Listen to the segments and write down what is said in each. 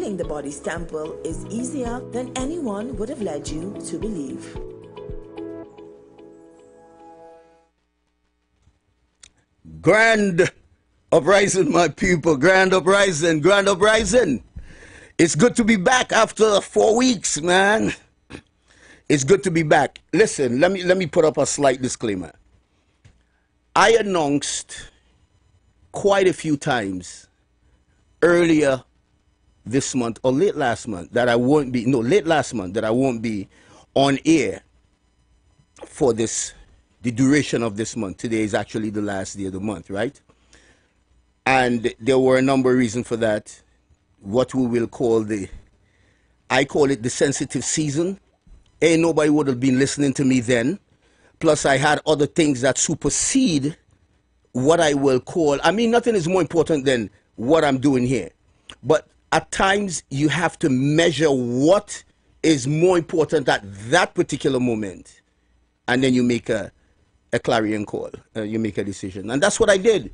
Healing the body's temple is easier than anyone would have led you to believe. Grand uprising, my people. Grand uprising. Grand uprising. It's good to be back after 4 weeks, man. It's good to be back. Listen, let me put up a slight disclaimer. I announced quite a few times earlier this month or late last month that I won't be, no, late last month that I won't be on air for the duration of this month. Today is actually the last day of the month, right? And there were a number of reasons for that. What we will call I call it the sensitive season. Ain't nobody would have been listening to me then. Plus, I had other things that supersede what I will call, I mean, nothing is more important than what I'm doing here. But at times, you have to measure what is more important at that particular moment. And then you make a clarion call. You make a decision. And that's what I did.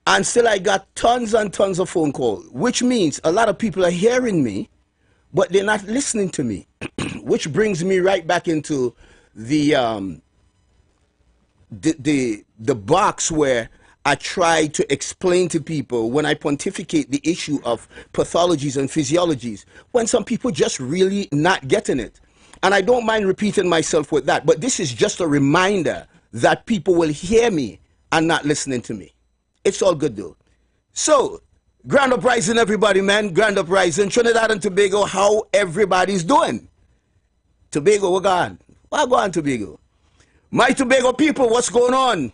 And still, I got tons and tons of phone calls, which means a lot of people are hearing me, but they're not listening to me. Which brings me right back into the box where I try to explain to people when I pontificate the issue of pathologies and physiologies, when some people just really not getting it. And I don't mind repeating myself with that, but this is just a reminder that people will hear me and not listening to me. It's all good though. So, grand uprising everybody, man. Grand uprising. Trinidad and Tobago, how everybody's doing? Tobago, we're gone. Why go on, Tobago? My Tobago people, what's going on?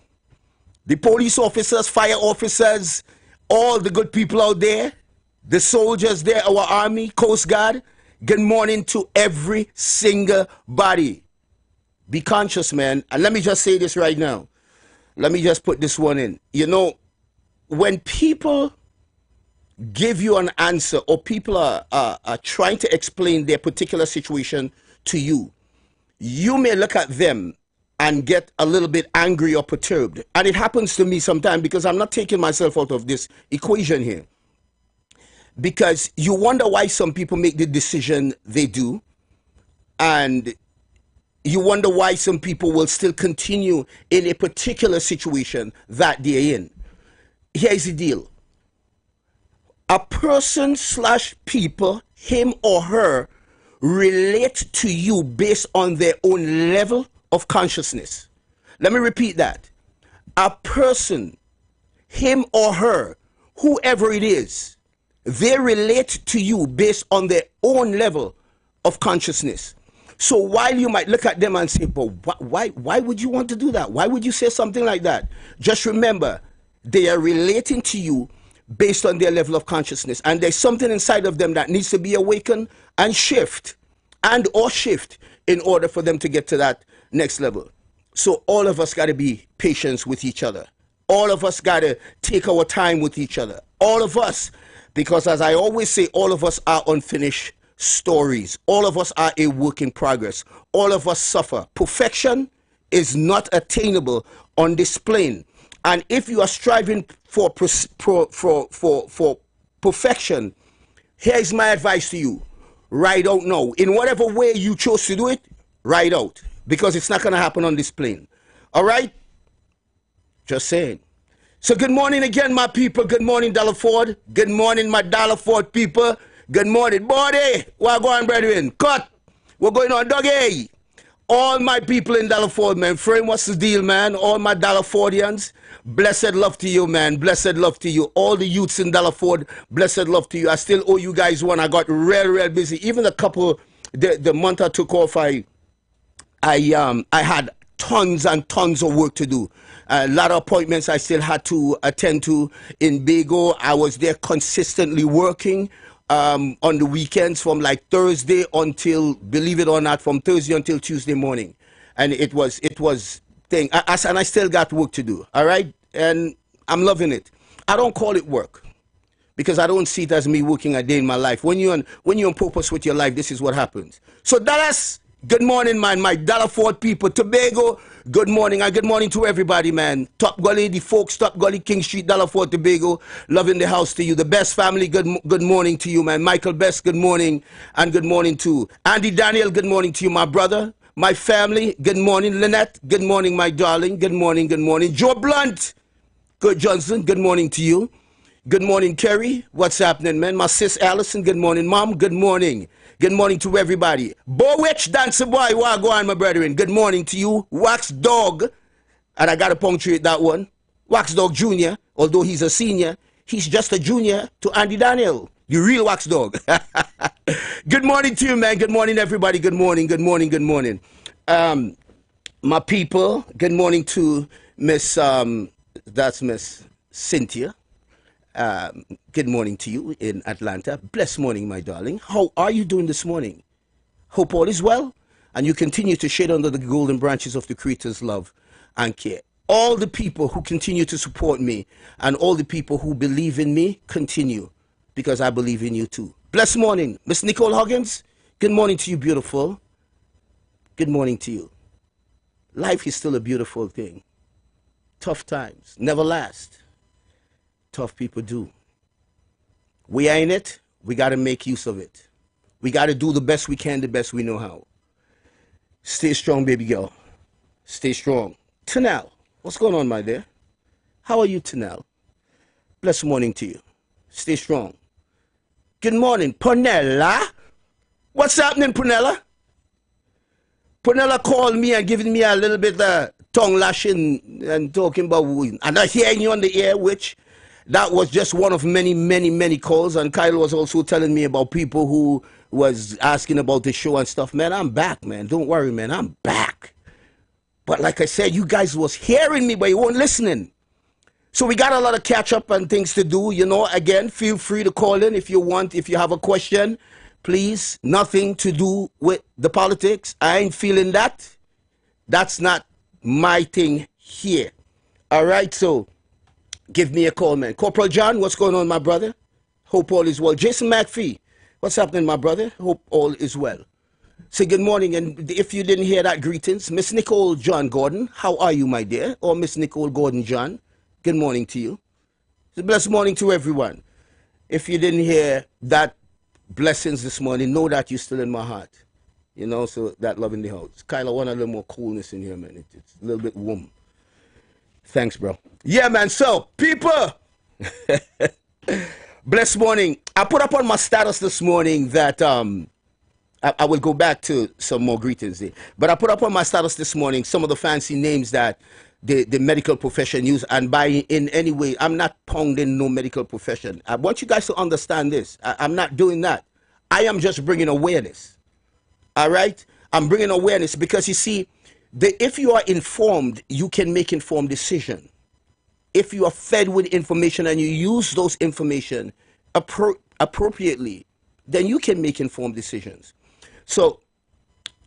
The police officers, fire officers, all the good people out there, the soldiers there, our army, Coast Guard, good morning to every single body. Be conscious, man. And let me just say this right now. Let me just put this one in. You know, when people give you an answer or people are trying to explain their particular situation to you, you may look at them and get a little bit angry or perturbed. And it happens to me sometimes because I'm not taking myself out of this equation here. Because you wonder why some people make the decision they do. And you wonder why some people will still continue in a particular situation that they're in. Here's the deal. A person / people, him or her, relate to you based on their own level of consciousness. Let me repeat that. A person, him or her, whoever it is, they relate to you based on their own level of consciousness. So while you might look at them and say, but why would you want to do that? Why would you say something like that? Just remember, they are relating to you based on their level of consciousness. And there's something inside of them that needs to be awakened and shift in order for them to get to that next level. So all of us got to be patient with each other. All of us got to take our time with each other. All of us, because as I always say, all of us are unfinished stories. All of us are a work in progress. All of us suffer. Perfection is not attainable on this plane. And if you are striving for perfection, here's my advice to you. Ride out now. In whatever way you chose to do it, ride out. Because it's not going to happen on this plane. All right? Just saying. So good morning again, my people. Good morning, Dallaford. Good morning, my Dallaford people. Good morning, body. What going on, brethren? Cut. We're going on, doggy. All my people in Dallaford, man. Frame, what's the deal, man? All my Dallafordians, blessed love to you, man. Blessed love to you. All the youths in Dallaford, blessed love to you. I still owe you guys one. I got real busy. Even the couple, the month I took off, I had tons and tons of work to do. A lot of appointments I still had to attend to in Bago. I was there consistently working on the weekends from like Thursday until, believe it or not, from Thursday until Tuesday morning. And it was thing. And I still got work to do. All right. And I'm loving it. I don't call it work because I don't see it as me working a day in my life. When you're on purpose with your life, this is what happens. So Dallas, Good morning, man. My Fort people. Tobago, good morning. And good morning to everybody, man. Top Gully, the folks, Top Gully, King Street, Fort, Tobago. Loving the house to you. The Best family, good morning to you, man. Michael Best, good morning. And good morning to Andy Daniel, good morning to you, my brother. My family, good morning. Lynette, good morning, my darling. Good morning, good morning. Joe Blunt, good Johnson, good morning to you. Good morning, Kerry. What's happening, man? My sis Allison, good morning. Mom, good morning. Good morning to everybody. Bowitch Dancer Boy, wagwan, my brethren. Good morning to you. Wax Dog, and I got to punctuate that one. Wax Dog Jr., although he's a senior, he's just a junior to Andy Daniel, the real Wax Dog. Good morning to you, man. Good morning, everybody. Good morning, good morning, good morning. My people, good morning to Miss, that's Miss Cynthia. Good morning to you in Atlanta. Blessed morning, my darling. How are you doing this morning? Hope all is well, and you continue to shade under the golden branches of the Creator's love and care. All the people who continue to support me and all the people who believe in me, continue, because I believe in you too. Blessed morning, Miss Nicole Huggins. Good morning to you, beautiful. Good morning to you. Life is still a beautiful thing. Tough times never last. Tough people do. We are in it. We got to make use of it. We got to do the best we can, the best we know how. Stay strong, baby girl. Stay strong. Tanel, what's going on, my dear? How are you, Tanel? Blessed morning to you. Stay strong. Good morning, Punella. What's happening, Punella? Punella called me and giving me a little bit of tongue lashing and talking about, and I hearing you on the air, which that was just one of many, many, many calls. And Kyle was also telling me about people who was asking about the show and stuff. Man, I'm back, man. Don't worry, man. I'm back. But like I said, you guys was hearing me, but you weren't listening. So we got a lot of catch up and things to do. You know, again, feel free to call in if you want. If you have a question, please. Nothing to do with the politics. I ain't feeling that. That's not my thing here. All right, so give me a call, man. Corporal John, what's going on, my brother? Hope all is well. Jason McPhee, what's happening, my brother? Hope all is well. Say good morning, and if you didn't hear that, greetings. Miss Nicole John Gordon, how are you, my dear? Or Miss Nicole Gordon John, good morning to you. It's a blessed morning to everyone. If you didn't hear that, blessings this morning, know that you're still in my heart. You know, so that love in the house. Kyla, I want a little more coolness in here, man. It's a little bit warm. Thanks, bro. Yeah, man. So, people, blessed morning. I put up on my status this morning that I will go back to some more greetings there. But I put up on my status this morning some of the fancy names that the medical profession use. And by in any way, I'm not pounding no medical profession. I want you guys to understand this. I'm not doing that. I am just bringing awareness. All right? I'm bringing awareness because, you see, if you are informed, you can make informed decision. If you are fed with information and you use those information appropriately, then you can make informed decisions. So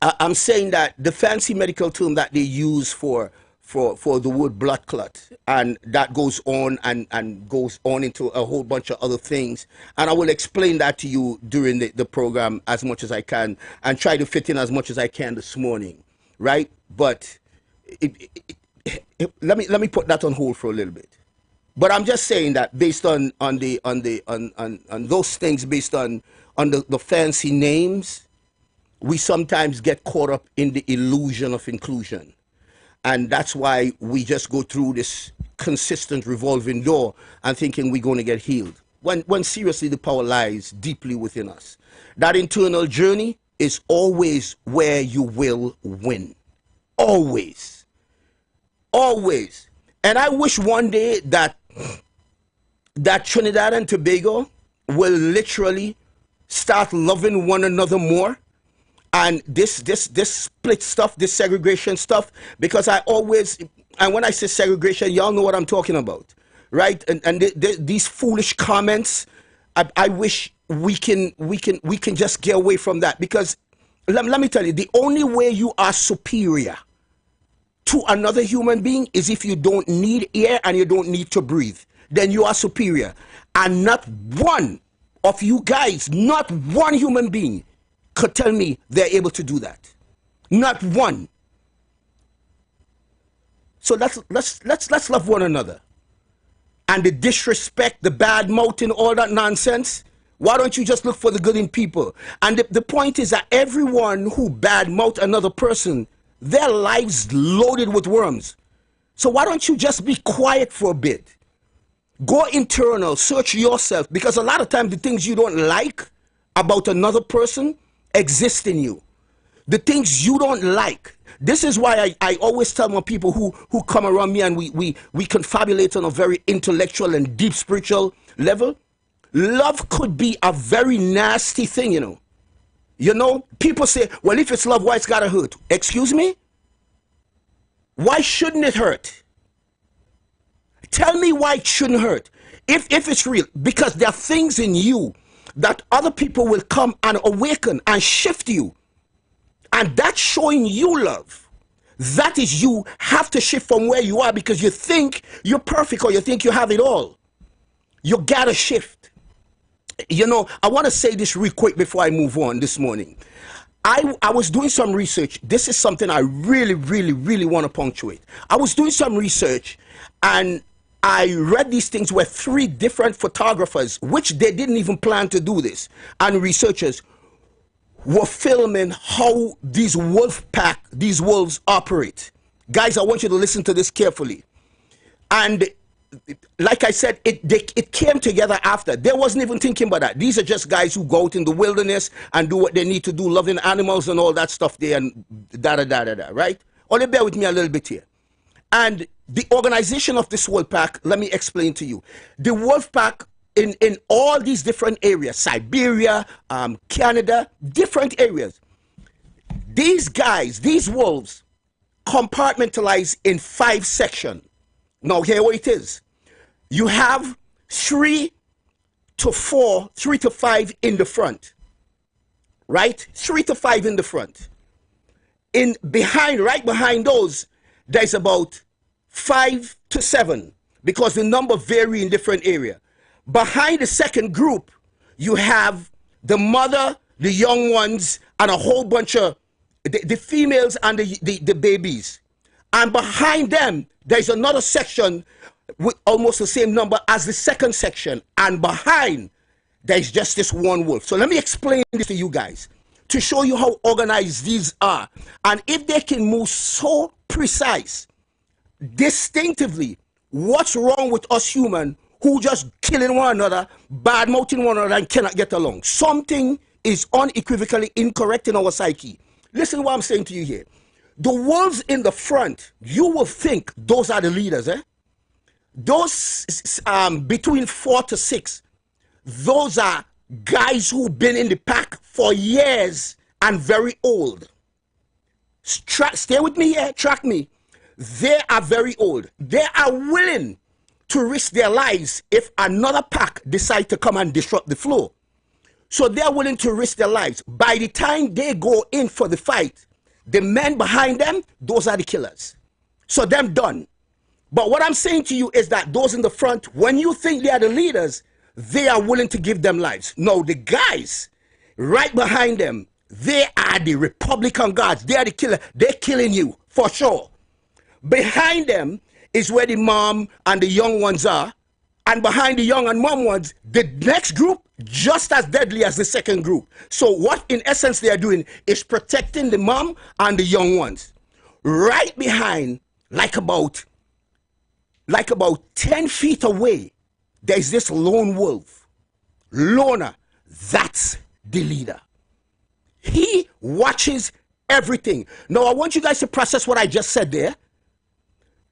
I'm saying that the fancy medical term that they use for the word blood clot, and that goes on and goes on into a whole bunch of other things, and I will explain that to you during the program as much as I can and try to fit in as much as I can this morning. Right, but let me put that on hold for a little bit. But I'm just saying that based on those things, based on the fancy names, we sometimes get caught up in the illusion of inclusion, and that's why we just go through this consistent revolving door and thinking we're going to get healed. When seriously the power lies deeply within us. That internal journey is always where you will win. Always. Always. And I wish one day that Trinidad and Tobago will literally start loving one another more. And this split stuff, this segregation stuff, because and when I say segregation, y'all know what I'm talking about, right? And these foolish comments, I wish we can just get away from that, because let me tell you, the only way you are superior to another human being is if you don't need air and you don't need to breathe. Then you are superior. And not one of you guys, not one human being could tell me they're able to do that. Not one. So let's love one another. And the disrespect, the bad mouthing, all that nonsense, why don't you just look for the good in people? And the point is that everyone who bad mouth another person, their lives loaded with worms. So why don't you just be quiet for a bit? Go internal, search yourself, because a lot of times the things you don't like about another person exist in you. The things you don't like. This is why I always tell my people who come around me and we confabulate on a very intellectual and deep spiritual level. Love could be a very nasty thing, you know. You know, people say, well, if it's love, why it's gotta hurt? Excuse me? Why shouldn't it hurt? Tell me why it shouldn't hurt. If it's real. Because there are things in you that other people will come and awaken and shift you. And that's showing you love. That is, you have to shift from where you are because you think you're perfect or you think you have it all. You gotta shift. You know, I want to say this real quick before I move on this morning. I was doing some research. This is something I really want to punctuate. I was doing some research and I read these things where 3 different photographers, which they didn't even plan to do this, and researchers were filming how these these wolves operate. Guys, I want you to listen to this carefully. And like I said, it came together after. They wasn't even thinking about that. These are just guys who go out in the wilderness and do what they need to do, loving animals and all that stuff there and da-da-da-da-da, right? Only bear with me a little bit here. And the organization of this wolf pack, let me explain to you. The wolf pack in all these different areas, Siberia, Canada, different areas. These guys, these wolves, compartmentalize in 5 sections. Now, here what it is. You have 3 to 5 in the front. Right? 3 to 5 in the front. Right behind those, there's about 5 to 7, because the number vary in different areas. Behind the second group, you have the mother, the young ones, and a whole bunch of the females and the babies. And behind them, there's another section with almost the same number as the second section. And behind, there's just this one wolf. So let me explain this to you guys to show you how organized these are. And if they can move so precise, distinctively, what's wrong with us humans who just killing one another, bad-mouthing one another, and cannot get along? Something is unequivocally incorrect in our psyche. Listen to what I'm saying to you here. The wolves in the front, you will think those are the leaders, eh? Those between 4 to 6, those are guys who've been in the pack for years and very old. Stay with me here, track me. They are very old. They are willing to risk their lives if another pack decide to come and disrupt the flow. So they're willing to risk their lives. By the time they go in for the fight, the men behind them, those are the killers. So them done. But what I'm saying to you is that those in the front, when you think they are the leaders, they are willing to give them lives. No, the guys right behind them, they are the Republican guards. They are the killer. They're killing you for sure. Behind them is where the mom and the young ones are. And behind the young and mom ones, the next group, just as deadly as the second group. So what in essence they are doing is protecting the mom and the young ones. Right behind, like about 10 feet away, there's this lone wolf. Loner, that's the leader. He watches everything. Now I want you guys to process what I just said there.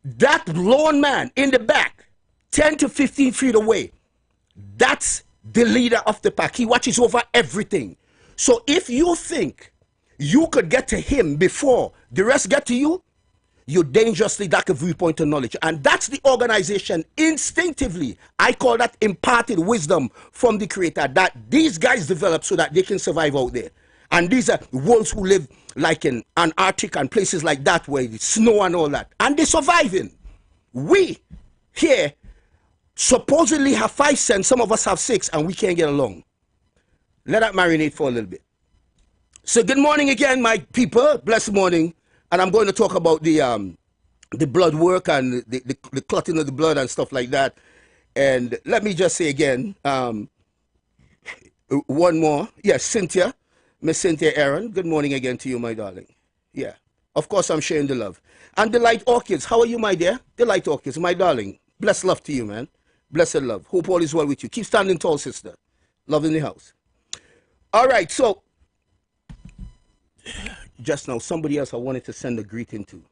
That lone man in the back, 10 to 15 feet away, that's the leader of the pack. He watches over everything. So if you think you could get to him before the rest get to you, you dangerously lack a viewpoint of knowledge. And that's the organization instinctively. I call that imparted wisdom from the Creator that these guys develop so that they can survive out there. And these are wolves who live like in Antarctica and places like that where it's snow and all that. And they're surviving. We here supposedly have 5 cents. Some of us have 6 and we can't get along. Let that marinate for a little bit. So good morning again, my people. Blessed morning. And I'm going to talk about the blood work and the clotting of the blood and stuff like that. And let me just say again, one more. Yes, Cynthia, Miss Cynthia Aaron. Good morning again to you, my darling. Yeah, of course I'm sharing the love. And Delight Orchids, how are you, my dear? Delight Orchids, my darling. Blessed love to you, man. Blessed love. Hope all is well with you. Keep standing tall, sister. Love in the house. All right, so just now, somebody else I wanted to send a greeting to.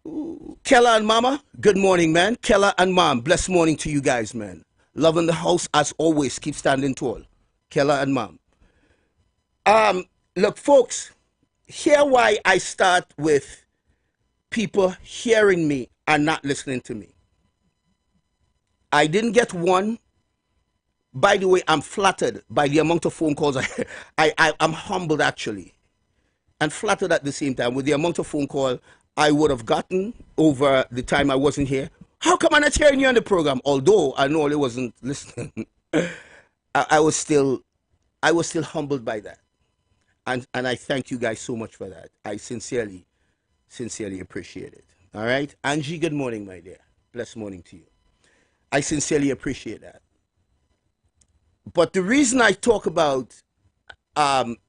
Ooh. Kella and Mama, good morning, man. Kella and Mom, blessed morning to you guys, man. Love in the house, as always. Keep standing tall. Kella and Mom. Look, folks, hear why I start with people hearing me and not listening to me. I didn't get one. By the way, I'm flattered by the amount of phone calls. I'm humbled, actually, and flattered at the same time with the amount of phone call I would have gotten over the time I wasn't here. How come I'm not hearing you on the program? Although I know I wasn't listening, I was still humbled by that, and I thank you guys so much for that. I sincerely appreciate it. All right, Angie, good morning, my dear. Blessed morning to you. I sincerely appreciate that. But the reason I talk about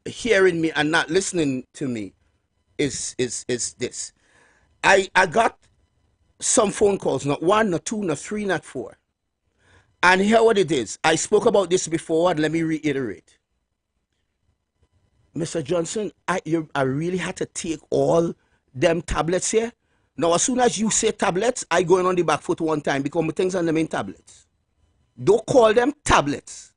hearing me and not listening to me is this. I got some phone calls, not one, not two, not three, not four. And here what it is. I spoke about this before, and let me reiterate. Mr. Johnson, I really had to take all them tablets here. Now, as soon as you say tablets, I go in on the back foot one time because my things are the main tablets. Don't call them tablets.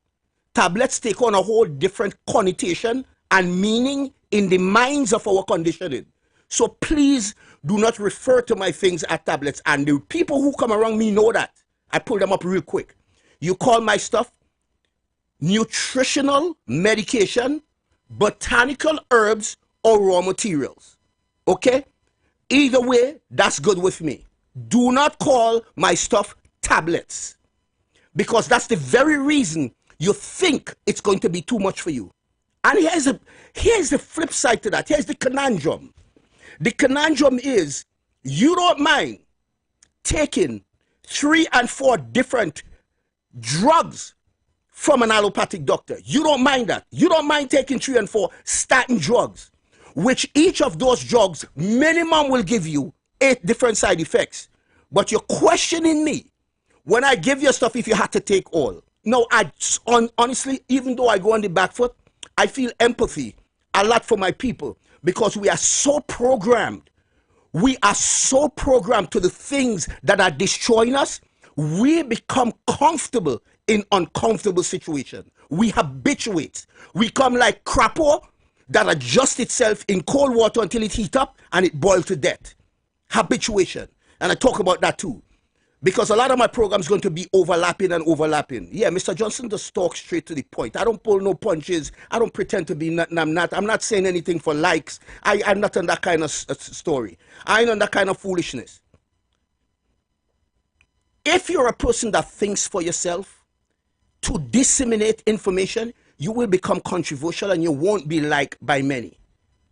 Tablets take on a whole different connotation and meaning in the minds of our conditioning. So please do not refer to my things as tablets. And the people who come around me know that. I pull them up real quick. You call my stuff nutritional medication, botanical herbs, or raw materials. Okay? Either way, that's good with me. Do not call my stuff tablets, because that's the very reason you think it's going to be too much for you. And here's the flip side to that. Here's the conundrum. The conundrum is you don't mind taking 3 and 4 different drugs from an allopathic doctor. You don't mind that. You don't mind taking 3 and 4 statin drugs, which each of those drugs minimum will give you 8 different side effects. But you're questioning me when I give you stuff if you had to take all. No, honestly, even though I go on the back foot, I feel empathy a lot for my people, because we are so programmed. We are so programmed to the things that are destroying us. We become comfortable in uncomfortable situations. We habituate. We come like crapo that adjusts itself in cold water until it heats up and it boils to death. Habituation. And I talk about that too, because a lot of my program is going to be overlapping and overlapping. Yeah, Mr. Johnson just talks straight to the point. I don't pull no punches. I don't pretend to be nothing. I'm not saying anything for likes. I'm not on that kind of story. I ain't on that kind of foolishness. If you're a person that thinks for yourself, to disseminate information, you will become controversial and you won't be liked by many.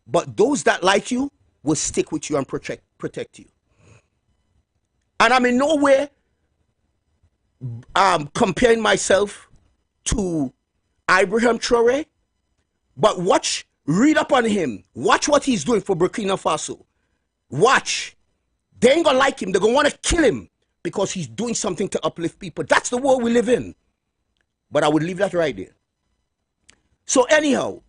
But those that like you will stick with you and protect you. And I'm in no way comparing myself to Ibrahim Traore, but read up on him. Watch what he's doing for Burkina Faso. Watch. They ain't gonna like him. They're gonna want to kill him because he's doing something to uplift people. That's the world we live in. But I would leave that right there. So anyhow,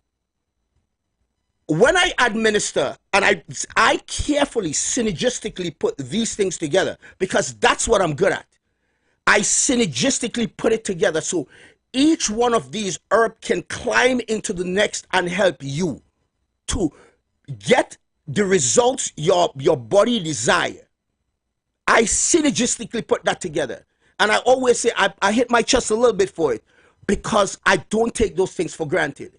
when I administer, and I carefully, synergistically put these things together, because that's what I'm good at. I synergistically put it together so each one of these herbs can climb into the next and help you to get the results your body desire. I synergistically put that together. And I always say I hit my chest a little bit for it, because I don't take those things for granted.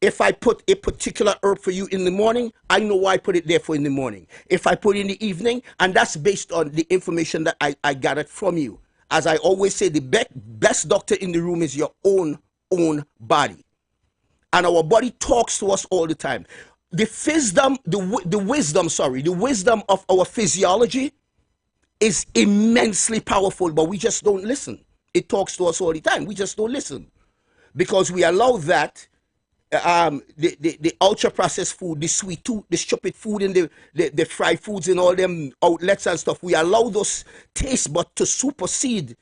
If I put a particular herb for you in the morning, I know why I put it there for in the morning. If I put it in the evening, and that's based on the information that I gathered from you. As I always say, the best doctor in the room is your own body. and our body talks to us all the time. The wisdom of our physiology is immensely powerful, but we just don't listen. It talks to us all the time. We just don't listen because we allow that the ultra processed food, the sweet tooth, the stupid food, and the fried foods and all them outlets and stuff. We allow those taste buds to supersede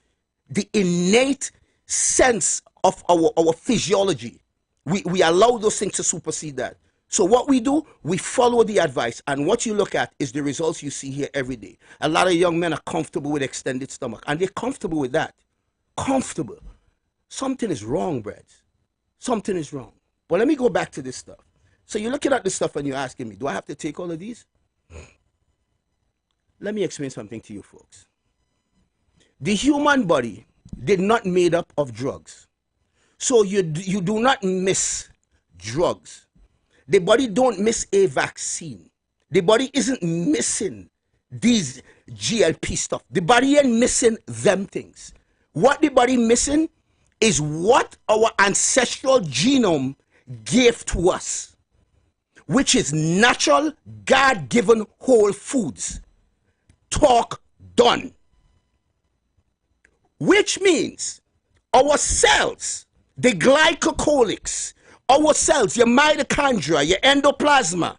the innate sense of our physiology. We allow those things to supersede that. So what we do, we follow the advice, and what you look at is the results you see here every day. A lot of young men are comfortable with extended stomach, and they're comfortable with that. Comfortable. Something is wrong, Brad. Something is wrong. But let me go back to this stuff. So you're looking at this stuff and you're asking me, do I have to take all of these? Let me explain something to you folks. The human body did not made up of drugs. So you do not miss drugs. The body don't miss a vaccine. The body isn't missing these GLP stuff. The body ain't missing them things. What the body missing is what our ancestral genome gave to us, which is natural, God-given whole foods. Talk done. Which means our cells, the glycocholics, our cells, your mitochondria, your endoplasma,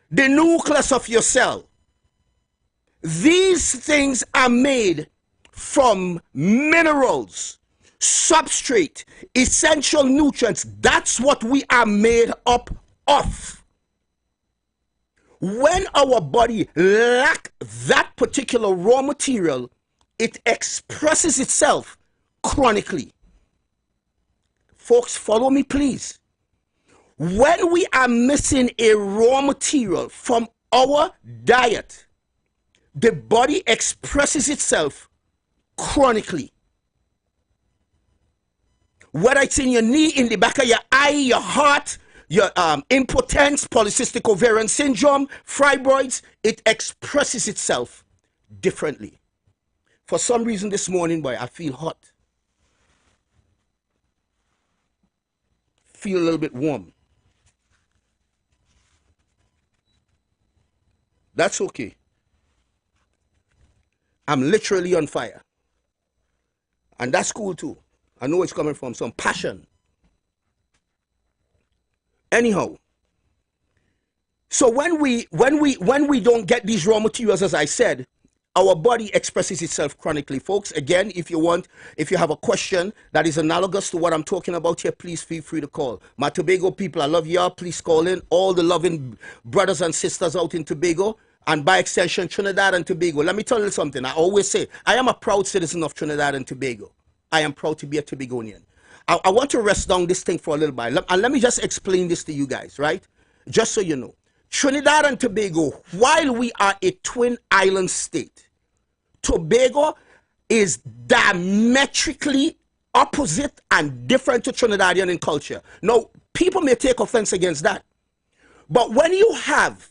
the nucleus of your cell, these things are made from minerals, substrate, essential nutrients. That's what we are made up of. When our body lacks that particular raw material, it expresses itself chronically. Folks, follow me, please. When we are missing a raw material from our diet, the body expresses itself chronically. Whether it's in your knee, in the back of your eye, your heart, your impotence, polycystic ovarian syndrome, fibroids, it expresses itself differently. For some reason this morning, boy, I feel hot. Feel a little bit warm. That's okay. I'm literally on fire. And that's cool too. I know it's coming from some passion. Anyhow, so when we don't get these raw materials, as I said, our body expresses itself chronically. Folks, again, if you have a question that is analogous to what I'm talking about here, please feel free to call. My Tobago people, I love y'all. Please call in. All the loving brothers and sisters out in Tobago, and by extension, Trinidad and Tobago. Let me tell you something. I always say, I am a proud citizen of Trinidad and Tobago. I am proud to be a Tobagonian. I want to rest down this thing for a little while. And let me just explain this to you guys, right? Just so you know. Trinidad and Tobago, while we are a twin island state, Tobago is diametrically opposite and different to Trinidadian in culture. Now, people may take offense against that. But when you have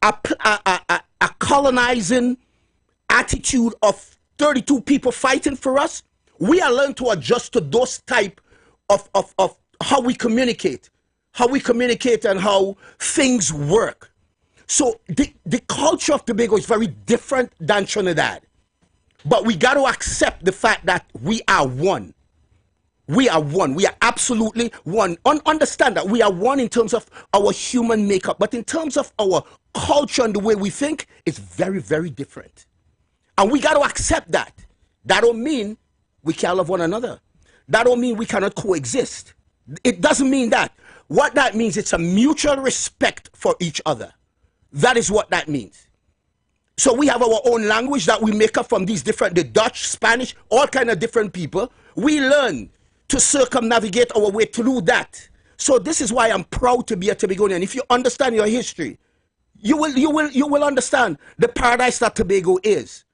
a colonizing attitude of 32 people fighting for us, we are learning to adjust to those type of how we communicate and how things work. So the culture of Tobago is very different than Trinidad. But we got to accept the fact that we are one. We are one. We are absolutely one. Understand that we are one in terms of our human makeup. But in terms of our culture and the way we think, it's very, very different. And we got to accept that. That don't mean we can't love one another. That don't mean we cannot coexist. It doesn't mean that. What that means, it's a mutual respect for each other. That is what that means. So we have our own language that we make up from these different, the Dutch, Spanish, all kind of different people. We learn to circumnavigate our way through that. So this is why I'm proud to be a Tobagonian. If you understand your history, you will understand the paradise that Tobago is.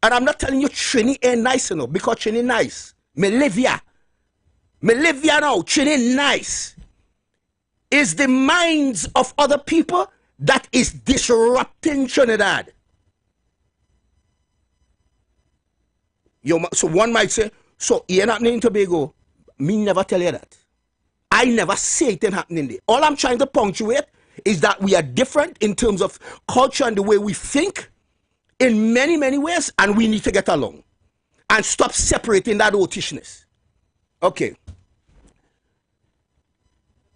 And I'm not telling you Trini ain't nice enough, because Trini nice. Me live here now. Trini nice. Is the minds of other people that is disrupting Trinidad. So one might say, so you're not in Tobago. Me never tell you that. I never say it ain't happening there. All I'm trying to punctuate is that we are different in terms of culture and the way we think in many, many ways, and we need to get along and stop separating that oatishness. Okay.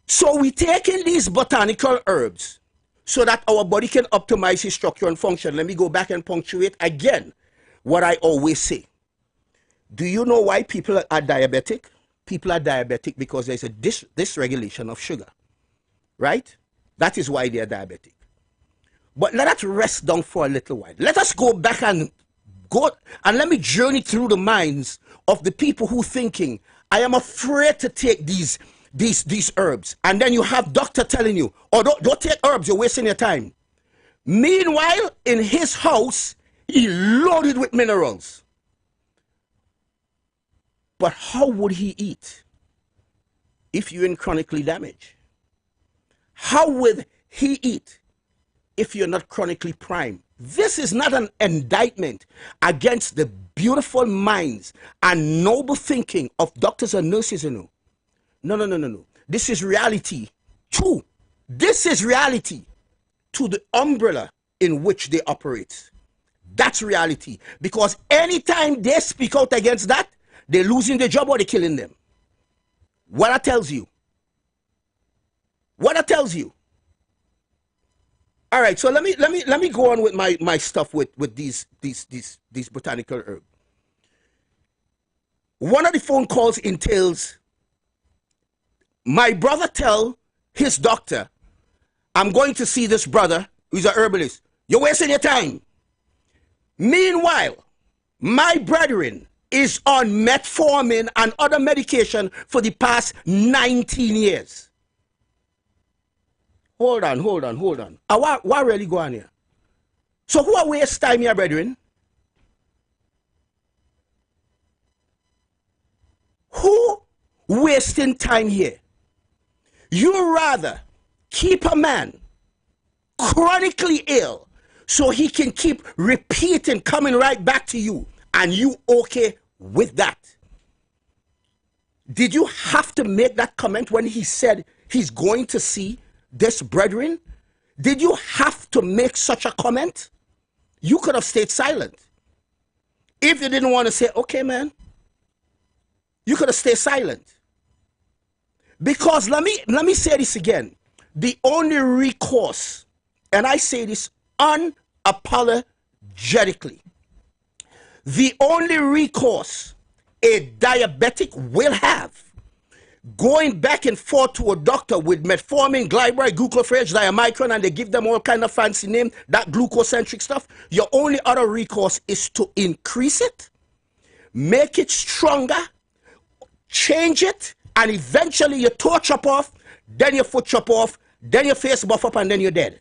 So we take in these botanical herbs so that our body can optimize its structure and function. Let me go back and punctuate again what I always say. Do you know why people are diabetic? People are diabetic because there's a dysregulation of sugar, right? That is why they are diabetic. But let us rest down for a little while. Let us go back and let me journey through the minds of the people who thinking, I am afraid to take these herbs. And then you have doctor telling you, oh, don't take herbs, you're wasting your time. Meanwhile, in his house, he loaded with minerals. But how would he eat if you're in chronically damaged? How would he eat if you're not chronically primed? This is not an indictment against the beautiful minds and noble thinking of doctors and nurses. No. This is reality too. This is reality to the umbrella in which they operate. That's reality. Because anytime they speak out against that, they're losing their job or they're killing them. What I tells you. What I tells you. All right, so let me go on with my stuff with these botanical herbs. One of the phone calls entails my brother tell his doctor, I'm going to see this brother who's a herbalist. You're wasting your time. Meanwhile, my brethren is on metformin and other medication for the past 19 years. Hold on. What really go on here? So who are waste time here, brethren? Who wasting time here? You rather keep a man chronically ill so he can keep repeating, coming right back to you, and you okay with that? Did you have to make that comment when he said he's going to see this brethren? Did you have to make such a comment? You could have stayed silent. If you didn't want to say, okay, man, you could have stayed silent. Because let me say this again. The only recourse, and I say this unapologetically, the only recourse a diabetic will have going back and forth to a doctor with metformin, glyburide, glucophage, diamicron, and they give them all kind of fancy name, that glucocentric stuff, your only other recourse is to increase it, make it stronger, change it, and eventually your toe chop off, then your foot chop off, then your face buff up, and then you're dead.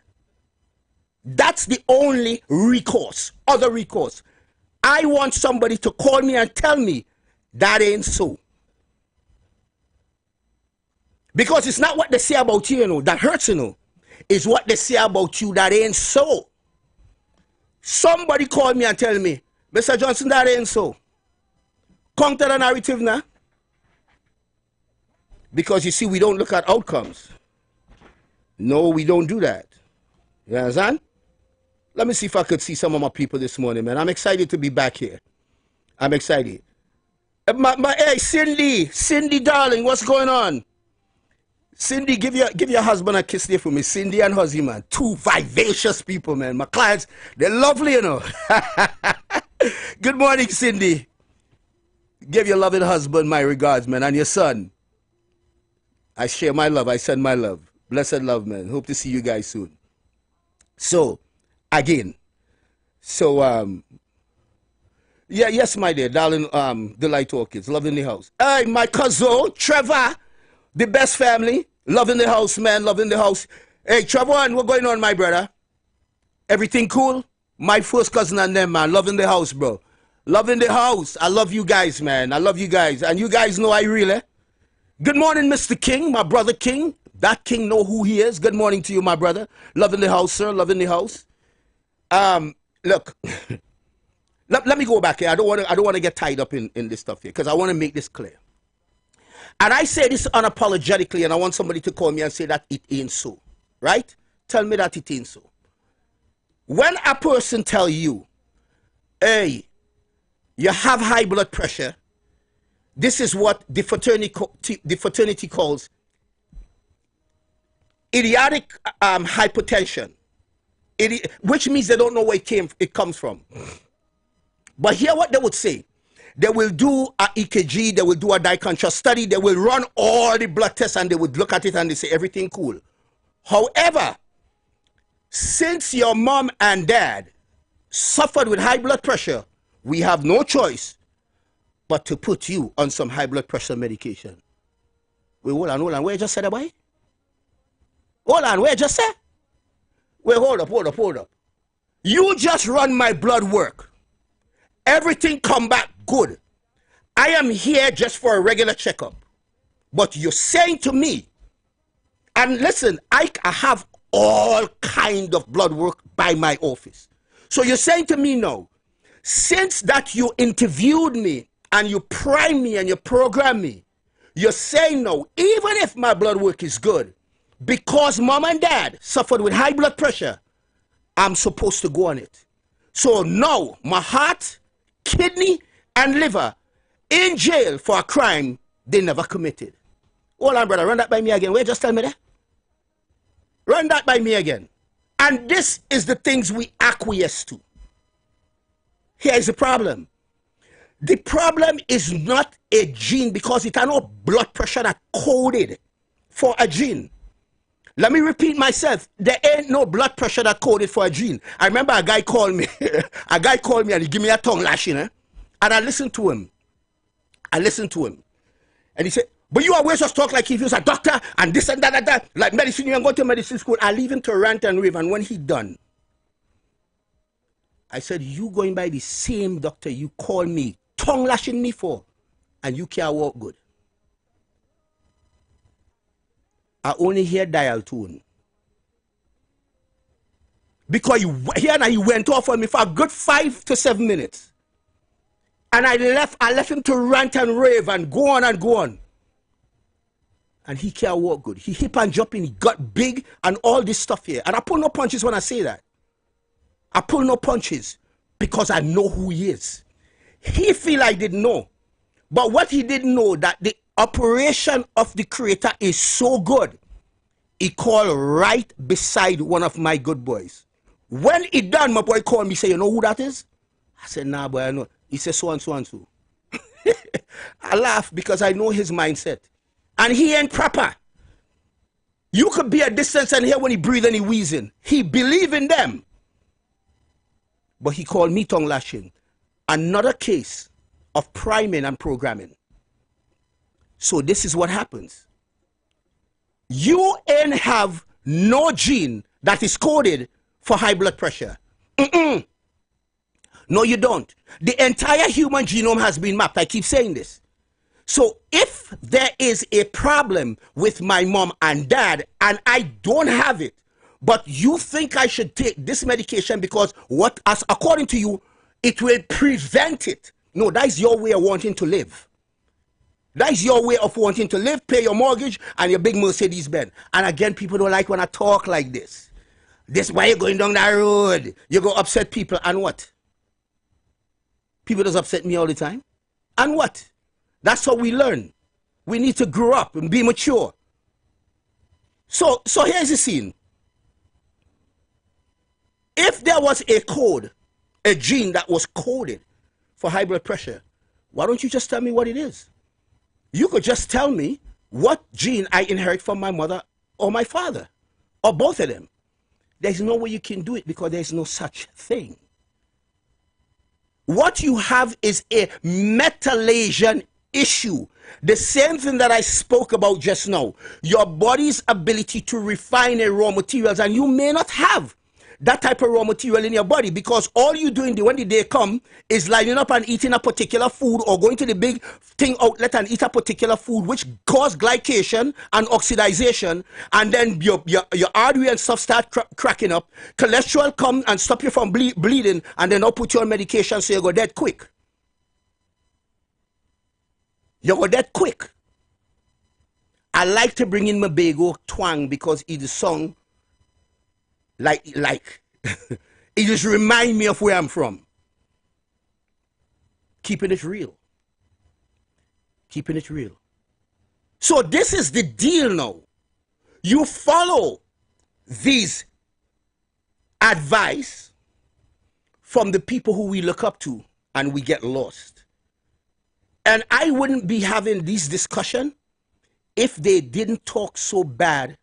That's the only recourse, other recourse. I want somebody to call me and tell me that ain't so. Because it's not what they say about you, that hurts, It's what they say about you that ain't so. Somebody call me and tell me, Mr. Johnson, that ain't so. Counter the narrative now. Because you see, we don't look at outcomes. No, we don't do that. You understand? Let me see if I could see some of my people this morning, man. I'm excited to be back here. I'm excited. Hey, Cindy, darling, what's going on? Cindy, give your husband a kiss there for me. Cindy and Huzzy, man. Two vivacious people, man. My clients, they're lovely, Good morning, Cindy. Give your loving husband my regards, man, and your son. I share my love. I send my love. Blessed love, man. Hope to see you guys soon. So, again. So, yeah, yes, my dear, darling, Delight Orchids. Love in the house. Hey, my cousin, Trevor. The best family. Love in the house, man. Love in the house. Hey, Trevor, what's going on, my brother? Everything cool? My first cousin and them, man. Love in the house, bro. Love in the house. I love you guys, man. I love you guys. And you guys know I really. Good morning, Mr. King, my brother King. That King know who he is. Good morning to you, my brother. Love in the house, sir. Love in the house. Look. Let me go back here. I don't want to get tied up in this stuff here because I want to make this clear. And I say this unapologetically, and I want somebody to call me and say that it ain't so. Right? Tell me that it ain't so. When a person tell you, hey, you have high blood pressure, this is what the fraternity calls idiotic hypertension, which means they don't know where it comes from. But here what they would say. They will do a EKG, they will do a dye contrast study, they will run all the blood tests and they would look at it and they say everything cool. However, since your mom and dad suffered with high blood pressure, we have no choice but to put you on some high blood pressure medication. Wait, hold on. Where you just said that, boy? Hold on, where you just said? Wait, hold up. You just run my blood work. Everything come back good. I am here just for a regular checkup. But you're saying to me, and listen, I have all kind of blood work by my office. So you're saying to me now, since that you interviewed me and you prime me and you program me, you're saying now, even if my blood work is good, because mom and dad suffered with high blood pressure, I'm supposed to go on it. So now my heart, kidney, and liver in jail for a crime they never committed. Hold on, brother, run that by me again. Wait, just tell me that. Run that by me again. And this is the things we acquiesce to. Here is the problem. The problem is not a gene because it has no blood pressure that coded for a gene. Let me repeat myself. There ain't no blood pressure that coded for a gene. I remember a guy called me. A guy called me and he gave me a tongue lashing. And I listened to him. And he said, but you always just talk like if he was a doctor and this and that. Like medicine, you're going to medical school. I leave him to rant and rave. And when he done, I said, you going by the same doctor you call me, tongue lashing me for, and you can't walk good. I only hear dial tone. Because he went off on me for a good 5 to 7 minutes. And I left him to rant and rave and go on. And he can't walk good. He hip and jumping, he got big and all this stuff here. And I pull no punches when I say that. I pull no punches because I know who he is. He feel I didn't know. But what he didn't know, that the operation of the creator is so good, he called right beside one of my good boys. When he done, my boy called me, say, you know who that is? I said, nah, boy, I know. He said, so and so and so. I laugh because I know his mindset. And he ain't proper. You could be at distance and hear when he breathe and he wheezing. He believe in them. But he called me tongue lashing. Another case of priming and programming. So this is what happens. You ain't have no gene that is coded for high blood pressure. No, you don't. The entire human genome has been mapped. I keep saying this. So if there is a problem with my mom and dad and I don't have it, but you think I should take this medication because according to you, it will prevent it. No, that is your way of wanting to live. That is your way of wanting to live, pay your mortgage and your big Mercedes Benz. And again, people don't like when I talk like this. This why you're going down that road. You go upset people and what? People just upset me all the time. And what? That's how we learn. We need to grow up and be mature. So here's the scene. If there was a code, a gene that was coded for high blood pressure, why don't you just tell me what it is? You could just tell me what gene I inherit from my mother or my father, or both of them. There's no way you can do it because there's no such thing. What you have is a metallation issue. The same thing that I spoke about just now. Your body's ability to refine a raw materials, and you may not have that type of raw material in your body because all you doing when the day come is lining up and eating a particular food or going to the big thing outlet and eat a particular food which cause glycation and oxidization, and then your artery and stuff start cracking up. Cholesterol come and stop you from bleeding, and then I'll put you on medication so you go dead quick. You go dead quick. I like to bring in my Bego twang because it is song like it just remind me of where I'm from. Keeping it real. Keeping it real. So this is the deal now. You follow these advice from the people who we look up to and we get lost. And I wouldn't be having this discussion if they didn't talk so bad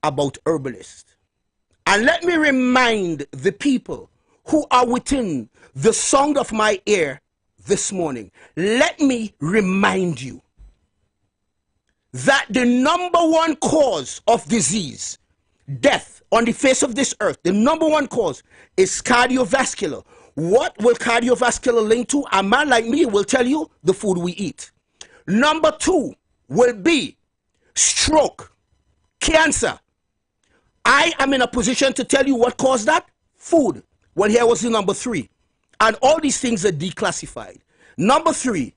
about herbalists. And let me remind the people who are within the sound of my ear this morning, let me remind you that the number one cause of disease, death on the face of this earth, the number one cause is cardiovascular. What will cardiovascular link to? A man like me will tell you the food we eat. Number two will be stroke, cancer. I am in a position to tell you what caused that? Food. Well, here was the number three. And all these things are declassified. Number three,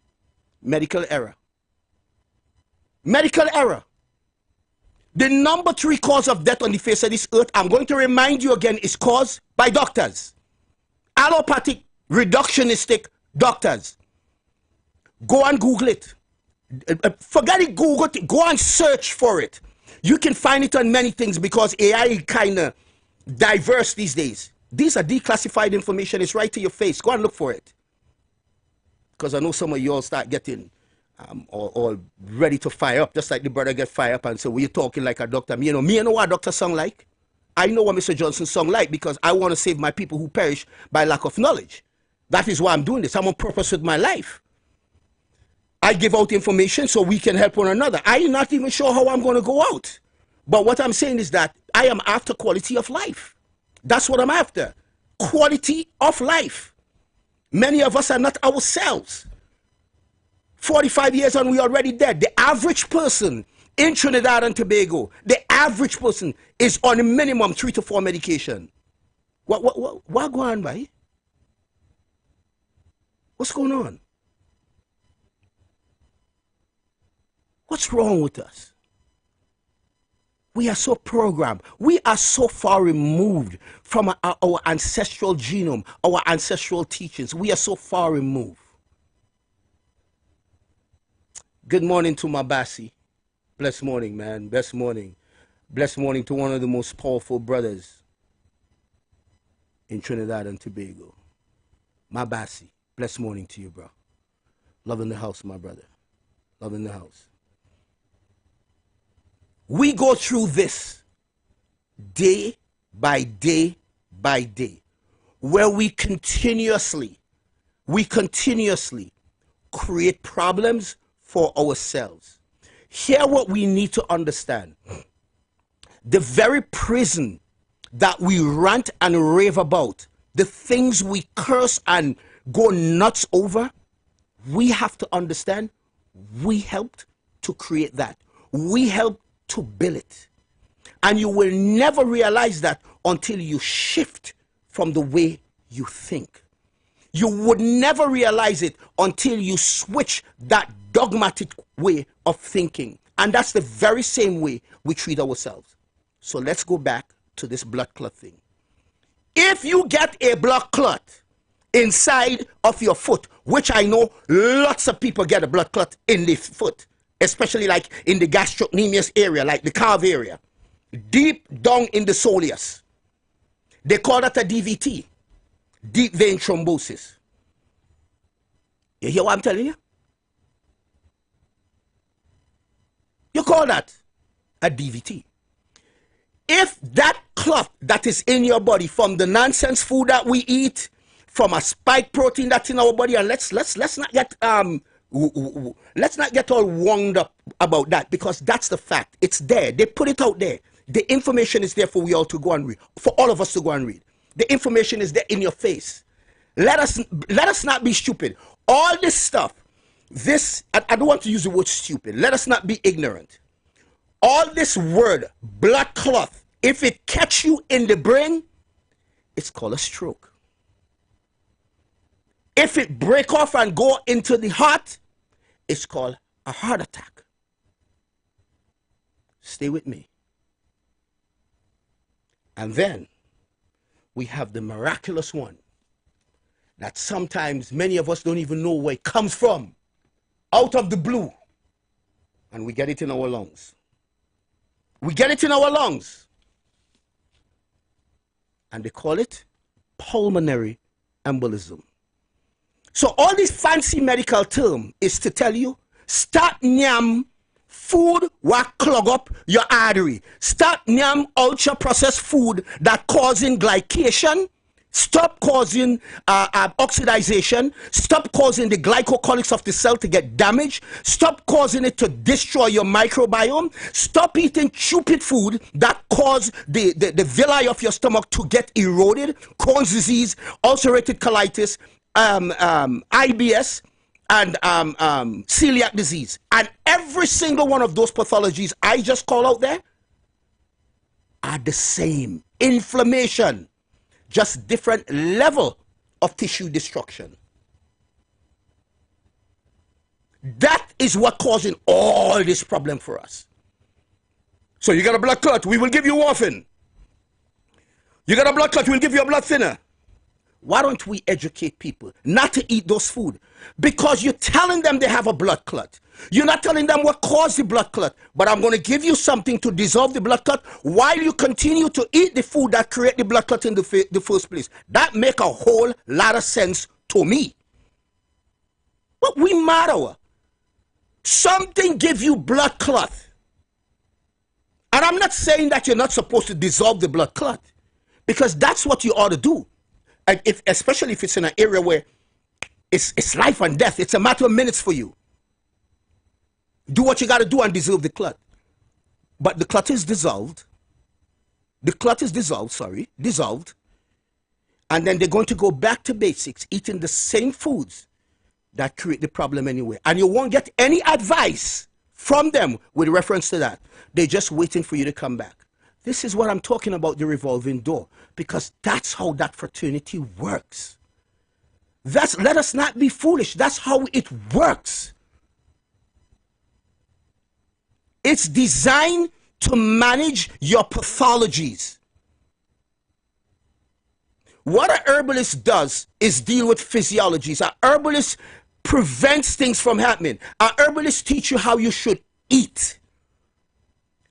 medical error. Medical error. The number three cause of death on the face of this earth, I'm going to remind you again, is caused by doctors. Allopathic, reductionistic doctors. Go and Google it. Forget it, Google it. Go and search for it. You can find it on many things because AI kind of diverse these days. These are declassified information. It's right to your face. Go and look for it. Because I know some of you all start getting all ready to fire up, just like the brother get fire up and say, well, you're talking like a doctor. Me, you know what a doctor sound like? I know what Mr. Johnson sound like because I want to save my people who perish by lack of knowledge. That is why I'm doing this. I'm on purpose with my life. I give out information so we can help one another. I'm not even sure how I'm going to go out. But what I'm saying is that I am after quality of life. That's what I'm after. Quality of life. Many of us are not ourselves. 45 years and we're already dead. The average person in Trinidad and Tobago, the average person is on a minimum 3 to 4 medication. What going on, by? What's going on? What's wrong with us? We are so programmed. We are so far removed from our ancestral genome, our ancestral teachings. We are so far removed. Good morning to my Bassi. Blessed morning, man. Blessed morning. Blessed morning to one of the most powerful brothers in Trinidad and Tobago. My Bassi. Blessed morning to you, bro. Love in the house, my brother. Love in the house. We go through this day by day by day, where we continuously create problems for ourselves. Here what we need to understand. The very prison that we rant and rave about, the things we curse and go nuts over, we have to understand we helped to create that. We helped to build it. And you will never realize that until you shift from the way you think. You would never realize it until you switch that dogmatic way of thinking. And that's the very same way we treat ourselves. So let's go back to this blood clot thing. If you get a blood clot inside of your foot, which I know lots of people get a blood clot in the foot, especially like in the gastrocnemius area, like the calf area, deep down in the soleus. They call that a DVT, deep vein thrombosis. You hear what I'm telling you? You call that a DVT. If that clot that is in your body from the nonsense food that we eat, from a spike protein that's in our body, and let's not get all wound up about that, because that's the fact. It's there. They put it out there. The information is there for we all to go and read, for all of us to go and read. The information is there in your face. Let us not be stupid. All this stuff, I don't want to use the word stupid. Let us not be ignorant. All this word, blood clot, if it catch you in the brain, it's called a stroke. If it break off and go into the heart, it's called a heart attack. Stay with me. And then we have the miraculous one that sometimes many of us don't even know where it comes from, out of the blue, and we get it in our lungs. We get it in our lungs. And they call it pulmonary embolism. So all this fancy medical term is to tell you, start nyam food what clog up your artery. Stop nyam ultra processed food that causing glycation. Stop causing oxidization. Stop causing the glycocholics of the cell to get damaged. Stop causing it to destroy your microbiome. Stop eating stupid food that cause the villi of your stomach to get eroded. Crohn's disease, ulcerative colitis, IBS, and celiac disease. And every single one of those pathologies I just call out there are the same. Inflammation, just different level of tissue destruction. That is what causing all this problem for us. So you got a blood clot, we will give you warfarin. You got a blood clot, we'll give you a blood thinner. Why don't we educate people not to eat those food? Because you're telling them they have a blood clot. You're not telling them what caused the blood clot. But I'm going to give you something to dissolve the blood clot while you continue to eat the food that create the blood clot in the first place. That make a whole lot of sense to me. But we matter. Something give you blood clot. And I'm not saying that you're not supposed to dissolve the blood clot, because that's what you ought to do. And especially if it's in an area where it's life and death, it's a matter of minutes for you. Do what you got to do and dissolve the clot. But the clot is dissolved. The clot is dissolved. And then they're going to go back to basics, eating the same foods that create the problem anyway. And you won't get any advice from them with reference to that. They're just waiting for you to come back. This is what I'm talking about, the revolving door, because that's how that fraternity works. Let us not be foolish. That's how it works. It's designed to manage your pathologies. What an herbalist does is deal with physiologies. An herbalist prevents things from happening. An herbalist teaches you how you should eat.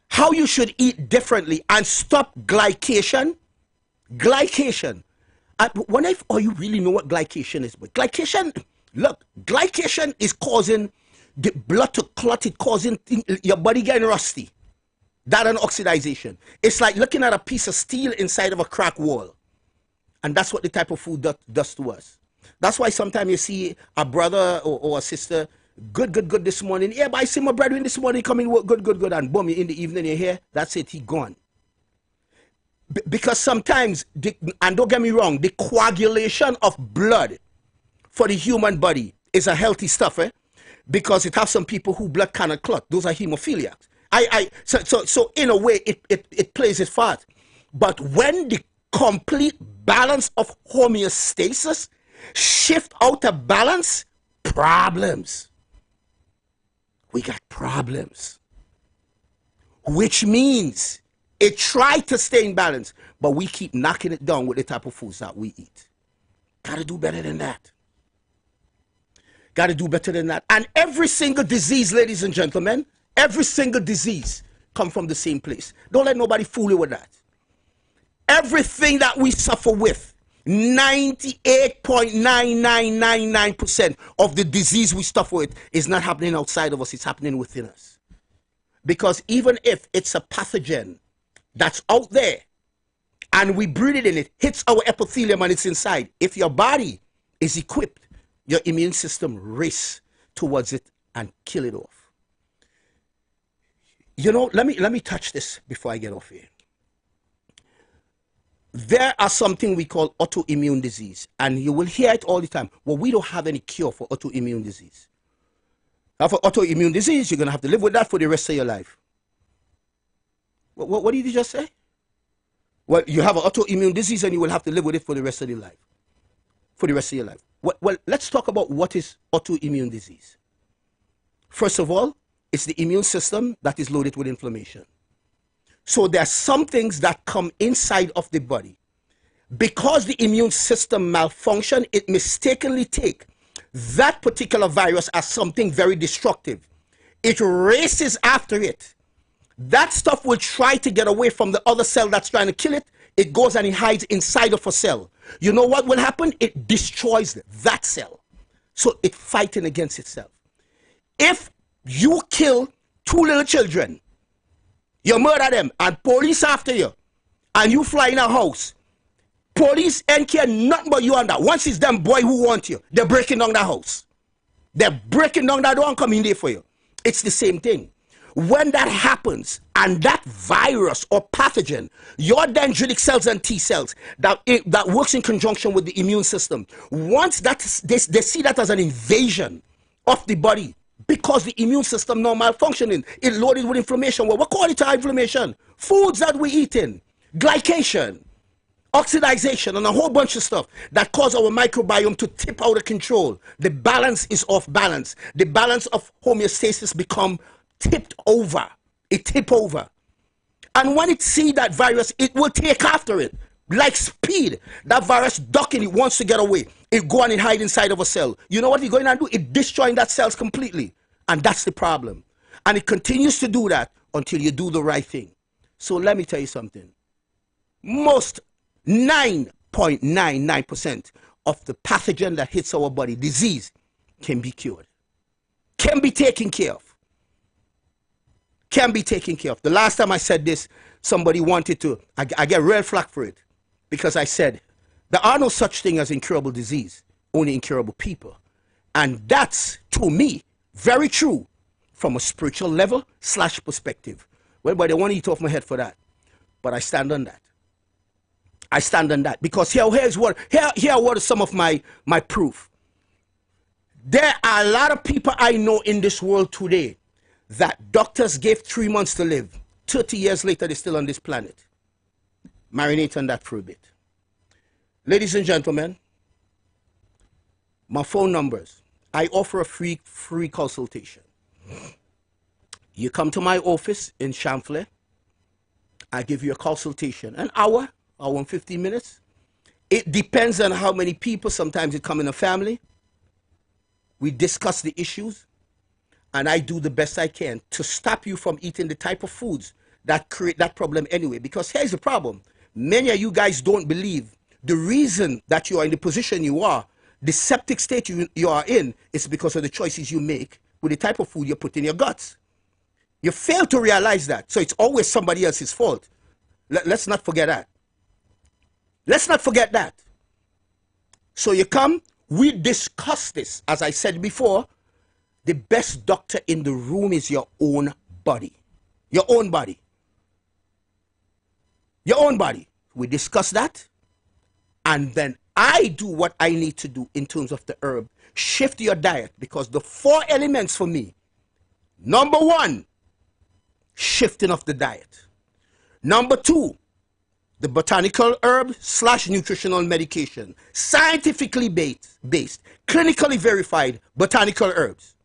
How you should eat differently and stop glycation. Glycation. Oh, you really know what glycation is? But glycation, look, glycation is causing the blood to clot. It causing your body getting rusty. That and oxidization. It's like looking at a piece of steel inside of a cracked wall. And that's what the type of food does to us. That's why sometimes you see a brother or a sister, good this morning. Yeah, but I see my brother this morning coming work, good. And boom, in the evening you hear, that's it, he gone. Because sometimes, and don't get me wrong, the coagulation of blood for the human body is a healthy stuff, eh? Because it has some people who blood cannot clot. Those are hemophiliacs. So in a way, it plays its part. But when the complete balance of homeostasis shift out of balance, problems. We got problems. Which means it tried to stay in balance, but we keep knocking it down with the type of foods that we eat. Got to do better than that. Got to do better than that. And every single disease, ladies and gentlemen, every single disease come from the same place. Don't let nobody fool you with that. Everything that we suffer with, 98.9999% of the disease we suffer with is not happening outside of us, it's happening within us. Because even if it's a pathogen that's out there and we breathe it in, it hits our epithelium and it's inside. If your body is equipped, your immune system race towards it and kill it off. You know, let me touch this before I get off here. There are something we call autoimmune disease, and you will hear it all the time. Well, we don't have any cure for autoimmune disease. Now, for autoimmune disease, you're going to have to live with that for the rest of your life. What did you just say? Well, you have an autoimmune disease and you will have to live with it for the rest of your life. For the rest of your life. Well, let's talk about what is autoimmune disease. First of all, it's the immune system that is loaded with inflammation. So there are some things that come inside of the body. Because the immune system malfunction, it mistakenly take that particular virus as something very destructive. It races after it. That stuff will try to get away from the other cell that's trying to kill it. It goes and it hides inside of a cell. You know what will happen? It destroys that cell. So it's fighting against itself. If you kill 2 little children, you murder them, and police after you, and you fly in a house, police ain't care nothing but you on that. Once it's them boy who want you, they're breaking down the house. They're breaking down that door and coming there for you. It's the same thing. When that happens, and that virus or pathogen, your dendritic cells and T cells, that works in conjunction with the immune system, once they see that as an invasion of the body, because the immune system now malfunctioning, it loaded with inflammation. Well, what call it inflammation? Foods that we eating, glycation, oxidization, and a whole bunch of stuff that cause our microbiome to tip out of control. The balance is off balance. The balance of homeostasis become tipped over. It tip over. And when it see that virus, it will take after it. Like speed. That virus ducking, it wants to get away. It go and it hide inside of a cell. You know what it's going to do? It destroying that cells completely. And that's the problem. And it continues to do that until you do the right thing. So let me tell you something. Most 9.99% of the pathogen that hits our body, disease, can be cured. Can be taken care of. Can be taken care of. The last time I said this, somebody wanted to, I get real flack for it. Because I said, there are no such thing as incurable disease, only incurable people. And that's, to me, very true from a spiritual level / perspective. Well, but they want to eat off my head for that. But I stand on that. I stand on that. Because here are some of my proof. There are a lot of people I know in this world today that doctors gave 3 months to live. 30 years later, they're still on this planet. Marinate on that for a bit. Ladies and gentlemen, my phone numbers. I offer a free consultation. You come to my office in Chamflay. I give you a consultation. An hour and 15 minutes. It depends on how many people. Sometimes it come in a family. We discuss the issues. And I do the best I can to stop you from eating the type of foods that create that problem anyway. Because here's the problem. Many of you guys don't believe the reason that you are in the position you are, the septic state you are in, is because of the choices you make with the type of food you put in your guts. You fail to realize that. So it's always somebody else's fault. Let's not forget that. Let's not forget that. So you come, we discuss this. As I said before, the best doctor in the room is your own body. Your own body. Your own body. We discuss that. And then I do what I need to do in terms of the herb. Shift your diet, because the 4 elements for me. Number 1, shifting of the diet. Number 2, the botanical herb / nutritional medication. Scientifically based, clinically verified botanical herbs.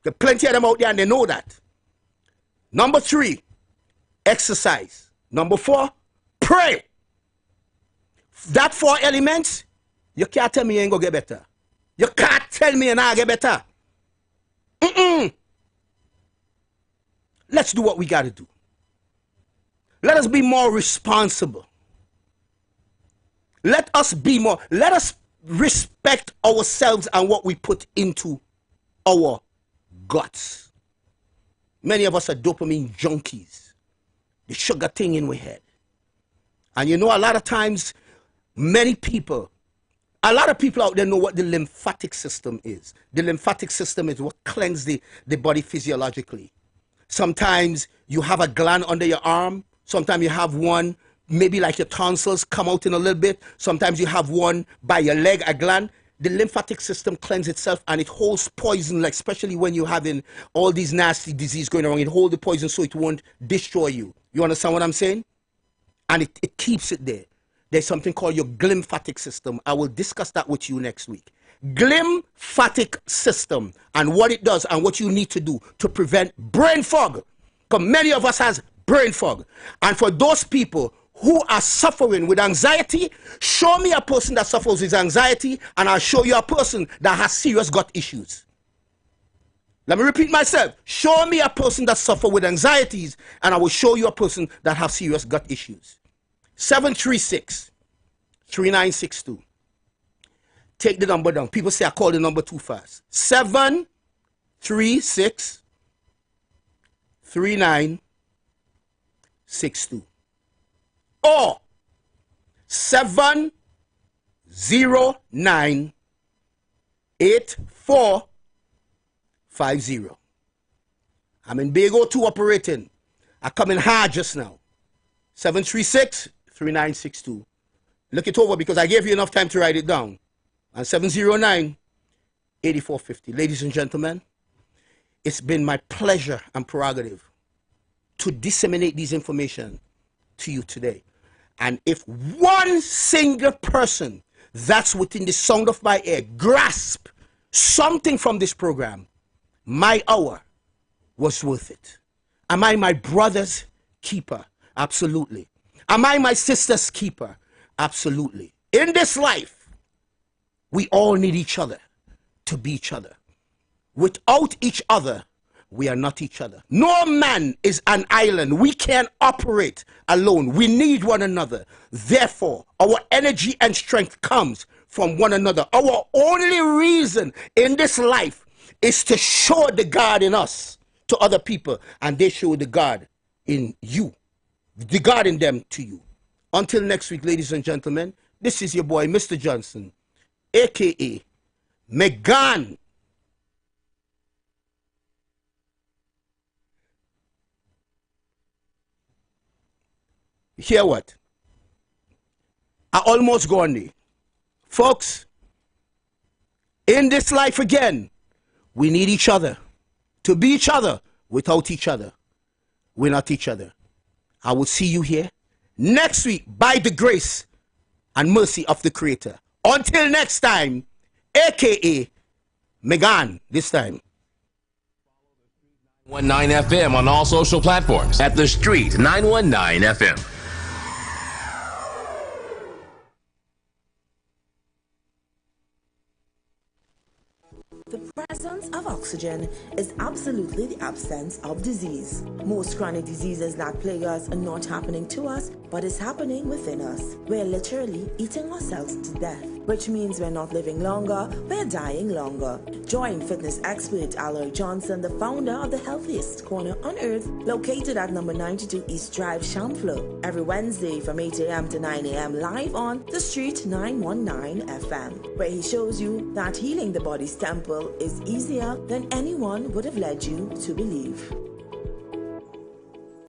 There are plenty of them out there and they know that. Number 3, exercise. Number 4, pray. That 4 elements, you can't tell me you ain't gonna get better. You can't tell me you're not gonna get better. Let's do what we gotta do. Let us be more responsible. Let us respect ourselves and what we put into our guts. Many of us are dopamine junkies. The sugar thing in our head. And you know, a lot of times, a lot of people out there know what the lymphatic system is. The lymphatic system is what cleanses the body physiologically. Sometimes you have a gland under your arm. Sometimes you have one, maybe like your tonsils come out in a little bit. Sometimes you have one by your leg, a gland. The lymphatic system cleanses itself and it holds poison, like especially when you're having all these nasty diseases going around. It holds the poison so it won't destroy you. You understand what I'm saying? And it keeps it there. There's something called your glymphatic system. I will discuss that with you next week. Glymphatic system and what it does and what you need to do to prevent brain fog. Because many of us has brain fog. And for those people who are suffering with anxiety, show me a person that suffers with anxiety, and I'll show you a person that has serious gut issues. Let me repeat myself. Show me a person that suffers with anxieties, and I will show you a person that has serious gut issues. 736-3962. Take the number down. People say I call the number too fast. 736-3962. Or 709-8450. I'm in Big O2 operating. I come in hard just now. 736-3962. Look it over because I gave you enough time to write it down. And 709-8450. Ladies and gentlemen, it's been my pleasure and prerogative to disseminate this information to you today. And if one single person that's within the sound of my ear grasp something from this program, my hour was worth it. Am I my brother's keeper? Absolutely. Am I my sister's keeper? Absolutely. In this life, we all need each other to be each other. Without each other, we are not each other. No man is an island. We can't operate alone. We need one another. Therefore, our energy and strength comes from one another. Our only reason in this life is to show the God in us to other people, and they show the God in you, the God in them to you. Until next week, ladies and gentlemen, this is your boy, Mr. Johnson, a.k.a. Megan. Hear what? I almost gone there. Folks, in this life again, we need each other. To be each other. Without each other, we're not each other. I will see you here next week by the grace and mercy of the Creator. Until next time, a.k.a. Megan, this time. 919 FM on all social platforms at The Street 919 FM. The presence of oxygen is absolutely the absence of disease. Most chronic diseases that plague us are not happening to us, but is happening within us. We're literally eating ourselves to death, which means we're not living longer, we're dying longer. Join fitness expert Aloy Johnson, the founder of the healthiest corner on earth, located at number 92 East Drive, Chamfleur, every Wednesday from 8 a.m. to 9 a.m. live on The Street 919 FM, where he shows you that healing the body's temple is easier than anyone would have led you to believe.